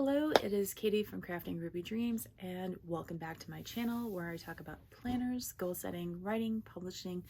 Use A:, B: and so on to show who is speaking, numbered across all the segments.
A: Hello, it is Katie from Crafting Ruby Dreams, and welcome back to my channel where I talk about planners, goal setting, writing, publishing,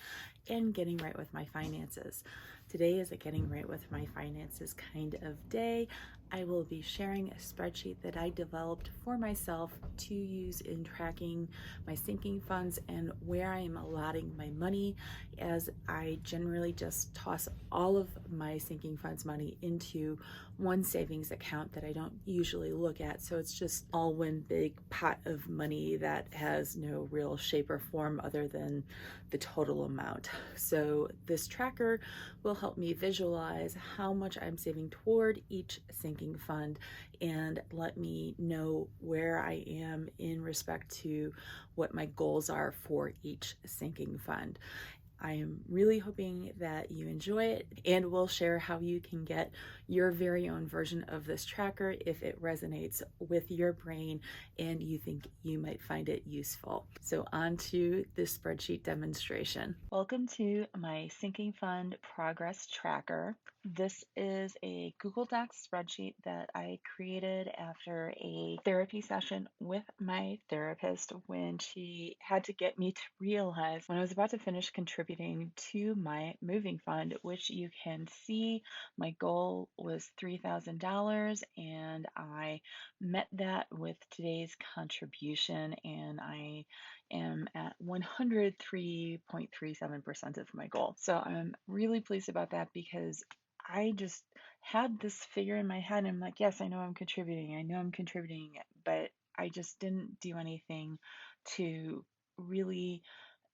A: and getting right with my finances. Today is a getting right with my finances kind of day. I will be sharing a spreadsheet that I developed for myself to use in tracking my sinking funds and where I am allotting my money, as I generally just toss all of my sinking funds money into one savings account that I don't usually look at. So it's just all one big pot of money that has no real shape or form other than the total amount. So this tracker will help me visualize how much I'm saving toward each sinking fund and let me know where I am in respect to what my goals are for each sinking fund. I am really hoping that you enjoy it, and we'll share how you can get your very own version of this tracker if it resonates with your brain and you think you might find it useful. So on to this spreadsheet demonstration. Welcome to my sinking fund progress tracker. This is a Google Docs spreadsheet that I created after a therapy session with my therapist when she had to get me to realize when I was about to finish contributing to my moving fund, which you can see my goal was $3,000, and I met that with today's contribution, and I am at 103.37% of my goal. So I'm really pleased about that because I just had this figure in my head, and I'm like, yes, I know I'm contributing, but I just didn't do anything to really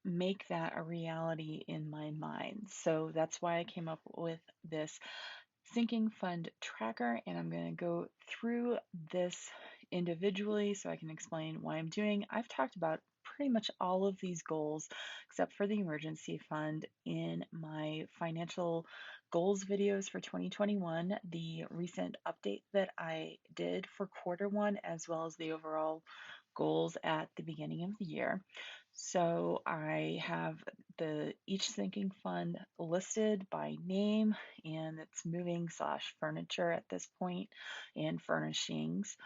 A: make that a reality in my mind. So that's why I came up with this sinking fund tracker, and I'm going to go through this individually so I can explain why I'm doing. I've talked about pretty much all of these goals except for the emergency fund in my financial goals videos for 2021, the recent update that I did for quarter one, as well as the overall goals at the beginning of the year. So I have each sinking fund listed by name, and it's moving / furniture at this point, and furnishings.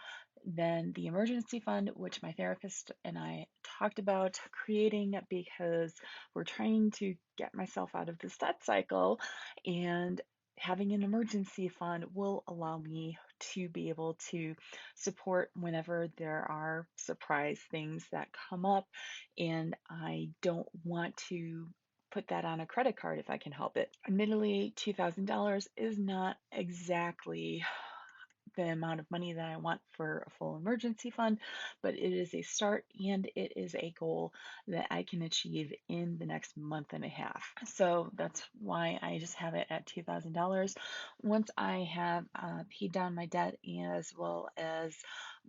A: Then the emergency fund, which my therapist and I talked about creating because we're trying to get myself out of this debt cycle, and having an emergency fund will allow me to be able to support whenever there are surprise things that come up, and I don't want to put that on a credit card if I can help it. Admittedly, $2,000 is not exactly the amount of money that I want for a full emergency fund, but it is a start and it is a goal that I can achieve in the next month and a half. So that's why I just have it at $2,000. Once I have paid down my debt as well as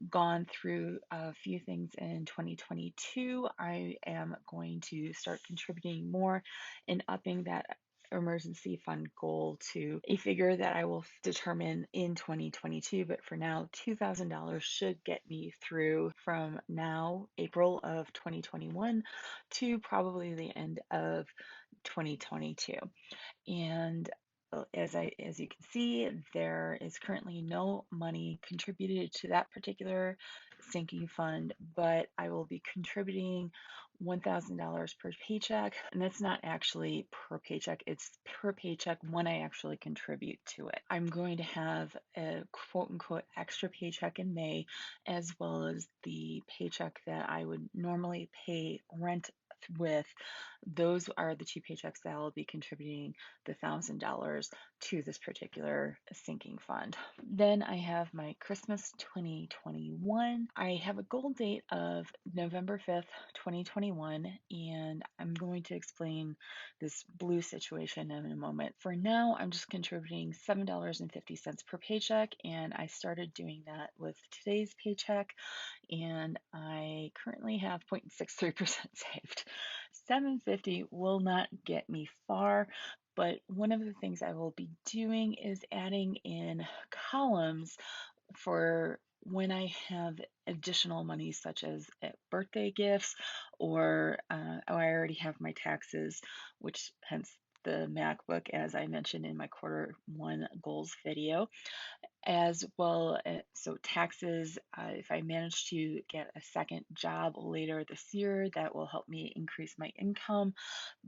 A: gone through a few things in 2022, I am going to start contributing more and upping that emergency fund goal to a figure that I will determine in 2022. But for now, $2,000 should get me through from now, April of 2021, to probably the end of 2022. And as you can see, there is currently no money contributed to that particular sinking fund, but I will be contributing $1,000 per paycheck, and that's not actually per paycheck, it's per paycheck when I actually contribute to it. I'm going to have a quote unquote extra paycheck in May, as well as the paycheck that I would normally pay rent with. Those are the two paychecks that I will be contributing the $1,000 to this particular sinking fund. Then I have my Christmas 2021. I have a goal date of November 5th, 2021, and I'm going to explain this blue situation in a moment. For now, I'm just contributing $7.50 per paycheck, and I started doing that with today's paycheck, and I currently have 0.63% saved. $7.50 will not get me far, but one of the things I will be doing is adding in columns for when I have additional money, such as birthday gifts, or I already have my taxes, which hence the MacBook, as I mentioned in my quarter one goals video. as well. So taxes, if I manage to get a second job later this year, that will help me increase my income.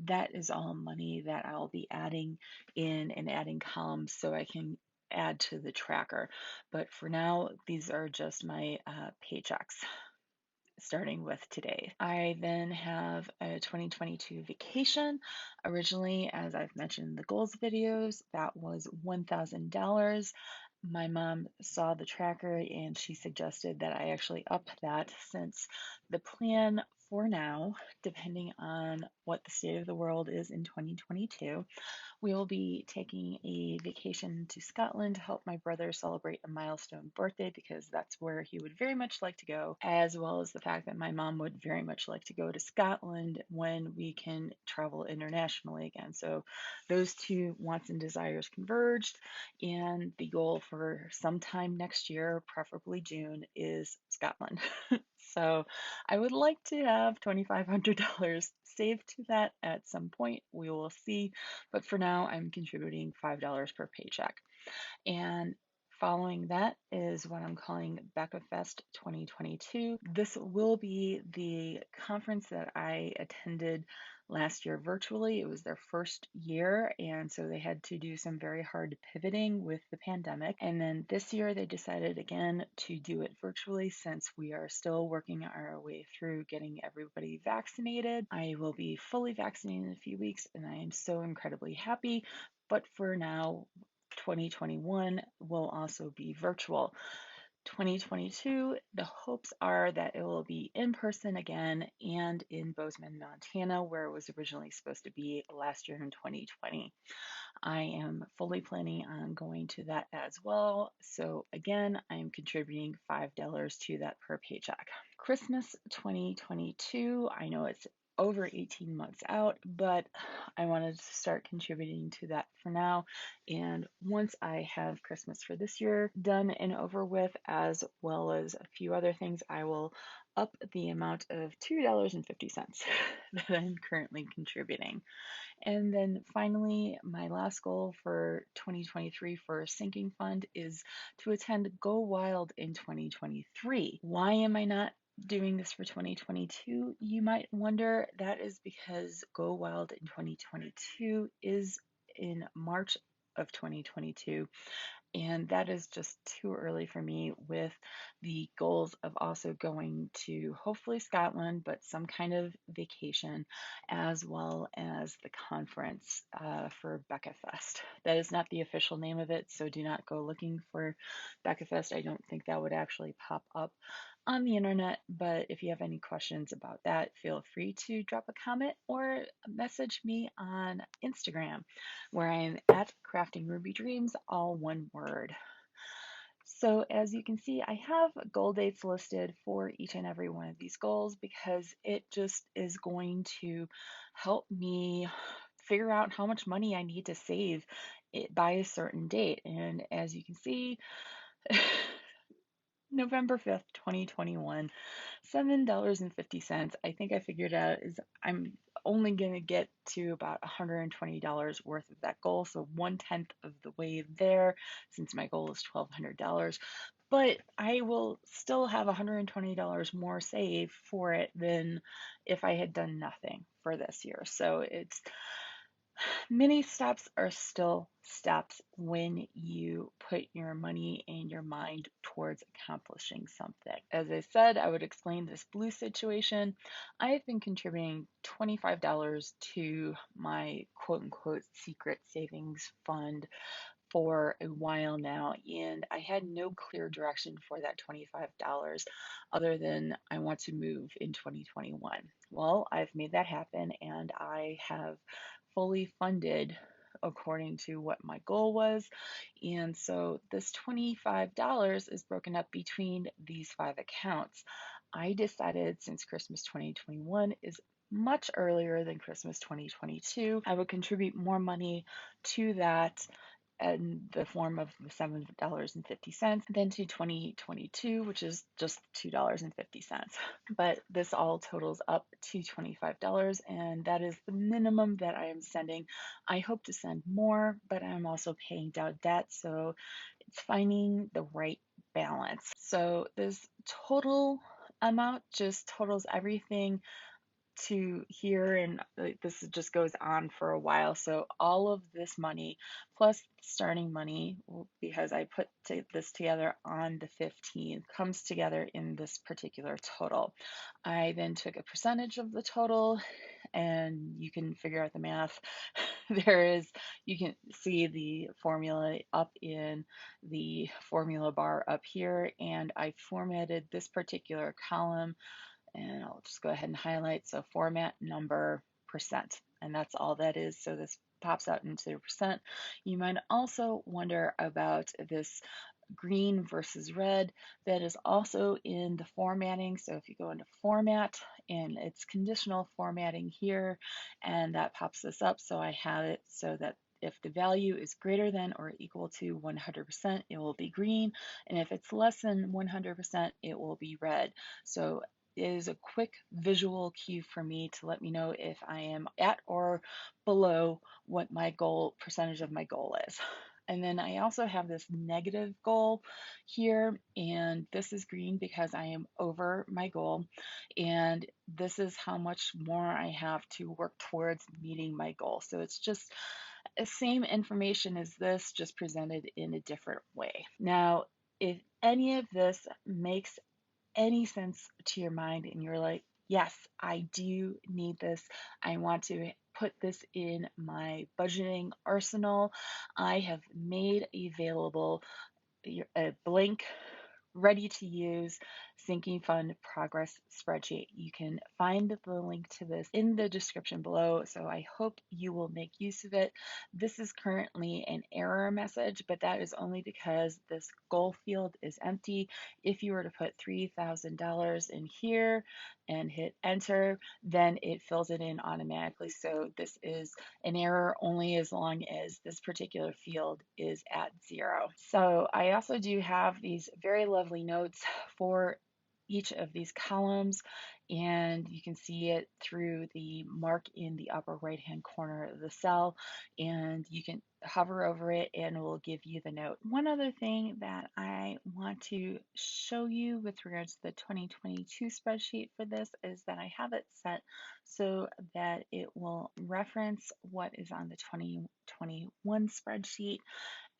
A: That is all money that I'll be adding in and adding columns so I can add to the tracker. But for now, these are just my paychecks starting with today. I then have a 2022 vacation. Originally, as I've mentioned in the goals videos, that was $1,000. My mom saw the tracker and she suggested that I actually up that, since the plan for now, depending on what the state of the world is in 2022, we will be taking a vacation to Scotland to help my brother celebrate a milestone birthday, because that's where he would very much like to go, as well as the fact that my mom would very much like to go to Scotland when we can travel internationally again. So those two wants and desires converged, and the goal for sometime next year, preferably June, is Scotland. So I would like to have $2,500 saved to that at some point. We will see. But for now, I'm contributing $5 per paycheck. And following that is what I'm calling BeccaFest 2022. This will be the conference that I attended last year virtually. It was their first year, and so they had to do some very hard pivoting with the pandemic. And then this year they decided again to do it virtually, since we are still working our way through getting everybody vaccinated. I will be fully vaccinated in a few weeks, and I am so incredibly happy. But for now, 2021 will also be virtual. 2022, the hopes are that it will be in person again and in Bozeman, Montana, where it was originally supposed to be last year in 2020. I am fully planning on going to that as well. So again, I am contributing $5 to that per paycheck. Christmas 2022, I know it's over 18 months out, but I wanted to start contributing to that for now. And once I have Christmas for this year done and over with, as well as a few other things, I will up the amount of $2.50 that I'm currently contributing. And then finally, my last goal for 2023 for a sinking fund is to attend Go Wild in 2023. Why am I not doing this for 2022? You might wonder. That is because Go Wild in 2022 is in March of 2022. And that is just too early for me, with the goals of also going to hopefully Scotland, but some kind of vacation, as well as the conference for BeccaFest. That is not the official name of it, so do not go looking for BeccaFest. I don't think that would actually pop up on the internet, but if you have any questions about that, feel free to drop a comment or message me on Instagram, where I'm at Crafting Ruby Dreams, all one word. So as you can see, I have goal dates listed for each and every one of these goals, because it just is going to help me figure out how much money I need to save it by a certain date. And as you can see, November 5th, 2021, $7.50. I think I figured out is I'm only going to get to about $120 worth of that goal. So 1/10 of the way there, since my goal is $1,200. But I will still have $120 more saved for it than if I had done nothing for this year. So it's many steps are still steps when you put your money and your mind towards accomplishing something. As I said, I would explain this blue situation. I have been contributing $25 to my quote unquote secret savings fund for a while now, and I had no clear direction for that $25 other than I want to move in 2021. Well, I've made that happen, and I have fully funded according to what my goal was. And so this $25 is broken up between these 5 accounts. I decided, since Christmas 2021 is much earlier than Christmas 2022, I would contribute more money to that in the form of the $7.50 than to 2022, which is just $2.50. But this all totals up to $25, and that is the minimum that I am sending. I hope to send more, but I'm also paying down debt, so it's finding the right balance. So this total amount just totals everything to here, and this just goes on for a while. So all of this money plus starting money, because I put this together on the 15th, comes together in this particular total. I then took a percentage of the total, and you can figure out the math. You can see the formula up in the formula bar up here, and I formatted this particular column, and I'll just go ahead and highlight. So format number percent, and that's all that is. So this pops out into the percent. You might also wonder about this green versus red. That is also in the formatting. So if you go into format, and it's conditional formatting here, and that pops this up. So I have it so that if the value is greater than or equal to 100%, it will be green. And if it's less than 100%, it will be red. So it is a quick visual cue for me to let me know if I am at or below what my goal percentage of my goal is. And then I also have this negative goal here, and this is green because I am over my goal, and this is how much more I have to work towards meeting my goal. So it's just the same information as this, just presented in a different way. Now, if any of this makes any sense to your mind and you're like, yes, I do need this, I want to put this in my budgeting arsenal, I have made available a blank, ready to use sinking fund progress spreadsheet. You can find the link to this in the description below, so I hope you will make use of it. This is currently an error message, but that is only because this goal field is empty. If you were to put $3,000 in here and hit enter, then it fills it in automatically. So this is an error only as long as this particular field is at 0. So I also do have these very lovely notes for each of these columns, and you can see it through the mark in the upper right hand corner of the cell, and you can hover over it and it will give you the note. One other thing that I want to show you with regards to the 2022 spreadsheet for this is that I have it set so that it will reference what is on the 2021 spreadsheet.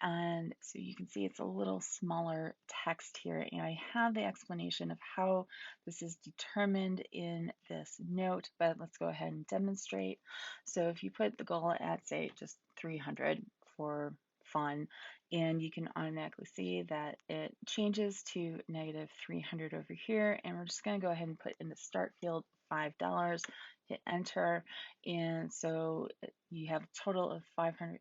A: And so you can see it's a little smaller text here, and I have the explanation of how this is determined in this note, but let's go ahead and demonstrate. So if you put the goal at, say, just 300 for fun, and you can automatically see that it changes to negative 300 over here, and we're just going to go ahead and put in the start field $5, hit enter, and so you have a total of $5,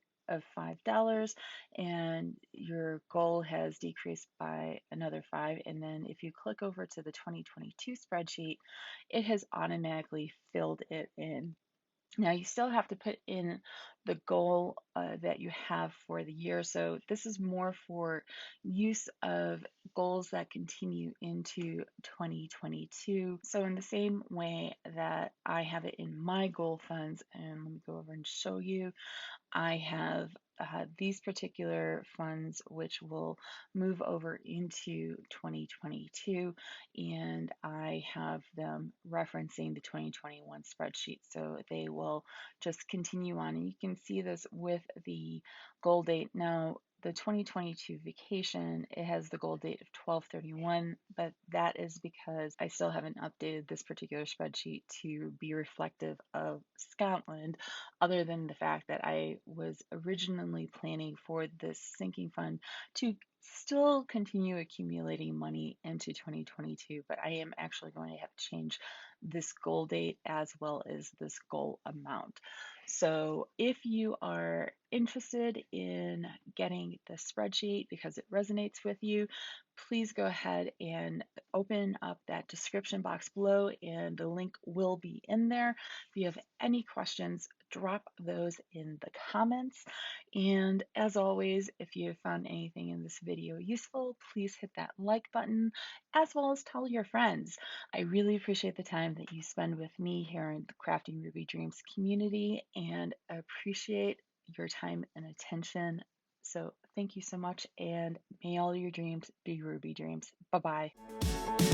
A: and your goal has decreased by another 5. And then if you click over to the 2022 spreadsheet, it has automatically filled it in. Now you still have to put in the goal that you have for the year. So this is more for use of goals that continue into 2022. So in the same way that I have it in my goal funds, and let me go over and show you, I have these particular funds which will move over into 2022, and I have them referencing the 2021 spreadsheet, so they will just continue on. And you can see this with the goal date. Now the 2022 vacation, it has the goal date of 12/31, but that is because I still haven't updated this particular spreadsheet to be reflective of Scotland, other than the fact that I was originally planning for this sinking fund to still continue accumulating money into 2022, but I am actually going to have to change this goal date as well as this goal amount. So if you are interested in getting the spreadsheet because it resonates with you, please go ahead and open up that description box below, and the link will be in there. If you have any questions, drop those in the comments. And as always, if you have found anything in this video useful, please hit that like button, as well as tell your friends. I really appreciate the time that you spend with me here in the Crafting Ruby Dreams community, and appreciate your time and attention. So Thank you so much, and may all your dreams be Ruby dreams. Bye bye.